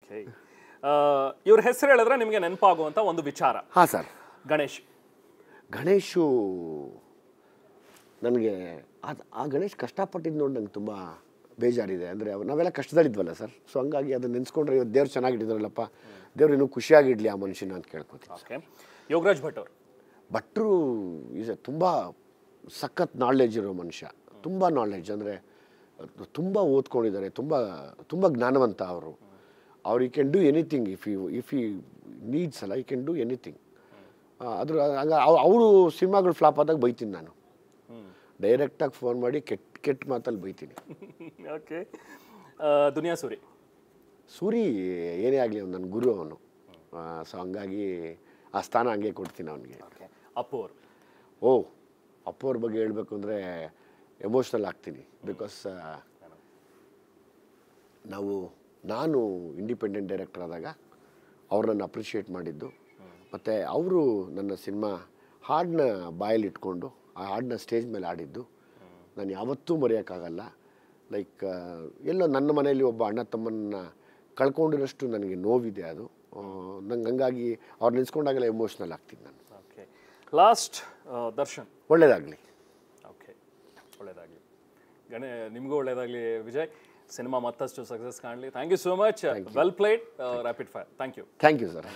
Okay. ಇವ್ರ ಹೆಸರು ಹೇಳಿದ್ರೆ ನಿಮಗೆ ನೆನಪಾಗುವಂಥ ಒಂದು ವಿಚಾರ. ಹಾಂ ಸರ್. ಗಣೇಶ್. ಗಣೇಶು ನನಗೆ ಆ ಗಣೇಶ್ ಕಷ್ಟಪಟ್ಟಿದ್ದು ನೋಡಿ ನಂಗೆ ತುಂಬ ಬೇಜಾರಿದೆ. ಅಂದರೆ ನಾವೆಲ್ಲ ಕಷ್ಟದಲ್ಲಿದ್ವಲ್ಲ ಸರ್. ಸೊ ಹಂಗಾಗಿ ಅದನ್ನು ನೆನೆಸ್ಕೊಂಡ್ರೆ ಇವತ್ತು ದೇವ್ರು ಚೆನ್ನಾಗಿಟ್ಟಿದ್ರಲ್ಲಪ್ಪ, ದೇವ್ರು ಇನ್ನೂ ಖುಷಿಯಾಗಿಡಲಿ ಆ ಮನುಷ್ಯನ ಅಂತ ಕೇಳ್ಕೊತೀನಿ. ಓಕೆ. ಯೋಗರಾಜ್ ಭಟ್ ಅವರು. ಭಟ್ರು ಈಸ್ ತುಂಬ ಸಖತ್ ನಾಲೆಡ್ಜ್ ಇರೋ ಮನುಷ್ಯ. ತುಂಬ ನಾಲೆಡ್ಜ್ ಅಂದರೆ ತುಂಬ ಓದ್ಕೊಂಡಿದ್ದಾರೆ, ತುಂಬ ಜ್ಞಾನವಂತ ಅವರು. ಅವ್ರು you can do anything if you needs ಅಲ್ಲ, ಯು ಕ್ಯಾನ್ ಡೂ ಎನಿಥಿಂಗ್. ಅದ್ರ ಅವರು ಸಿನಿಮಾಗಳು ಫ್ಲಾಪ್ ಆದಾಗ ಬೈತೀನಿ ನಾನು. ಡೈರೆಕ್ಟಾಗಿ ಫೋನ್ ಮಾಡಿ ಕೆಟ್ಟ ಮಾತಲ್ಲಿ ಬೈತೀನಿ. ಓಕೆ. ದುನಿಯಾ ಸೂರಿ. ಸೂರಿ ಏನೇ ಆಗಲಿ ಅವ್ನು ನನ್ನ ಗುರು ಅವನು. ಸೊ ಹಂಗಾಗಿ ಆ ಸ್ಥಾನ ಹಂಗೆ ಕೊಡ್ತೀನಿ ಅವನಿಗೆ. ಅಪ್ಪು ಅವರು. ಅಪ್ಪು ಅವ್ರ ಬಗ್ಗೆ ಹೇಳಬೇಕು ಅಂದರೆ ಎಮೋಷ್ನಲ್ ಆಗ್ತೀನಿ. ಬಿಕಾಸ್ ನಾನು ಇಂಡಿಪೆಂಡೆಂಟ್ ಡೈರೆಕ್ಟರ್ ಆದಾಗ ಅವ್ರನ್ನ ಅಪ್ರಿಷಿಯೇಟ್ ಮಾಡಿದ್ದು, ಮತ್ತು ಅವರು ನನ್ನ ಸಿನಿಮಾ ಹಾಡನ್ನ ಬಾಯಲ್ಲಿ ಇಟ್ಕೊಂಡು ಆ ಹಾಡನ್ನ ಸ್ಟೇಜ್ ಮೇಲೆ ಆಡಿದ್ದು ನಾನು ಯಾವತ್ತೂ ಮರೆಯೋಕ್ಕಾಗಲ್ಲ. ಲೈಕ್ ಎಲ್ಲೋ ನನ್ನ ಮನೆಯಲ್ಲಿ ಒಬ್ಬ ಅಣ್ಣ ತಮ್ಮನ್ನ ಕಳ್ಕೊಂಡಿರೋಷ್ಟು ನನಗೆ ನೋವಿದೆ ಅದು. ನಂಗೆ ಹಂಗಾಗಿ ಅವ್ರು ನೆನೆಸ್ಕೊಂಡಾಗೆಲ್ಲ ಎಮೋಷ್ನಲ್ ಆಗ್ತೀನಿ ನಾನು. ಓಕೆ. ಲಾಸ್ಟ್ ದರ್ಶನ್. ಒಳ್ಳೆಯದಾಗಲಿ. ಓಕೆ, ಒಳ್ಳೆಯದಾಗಲಿ. ನಿಮಗೂ ಒಳ್ಳೆಯದಾಗಲಿ ವಿಜಯ್. ಸಿನಿಮಾ ಮತ್ತಷ್ಟು ಸಕ್ಸಸ್ ಕಾಣಲಿ. Thank you so much. Well played. Rapid fire. Thank you sir.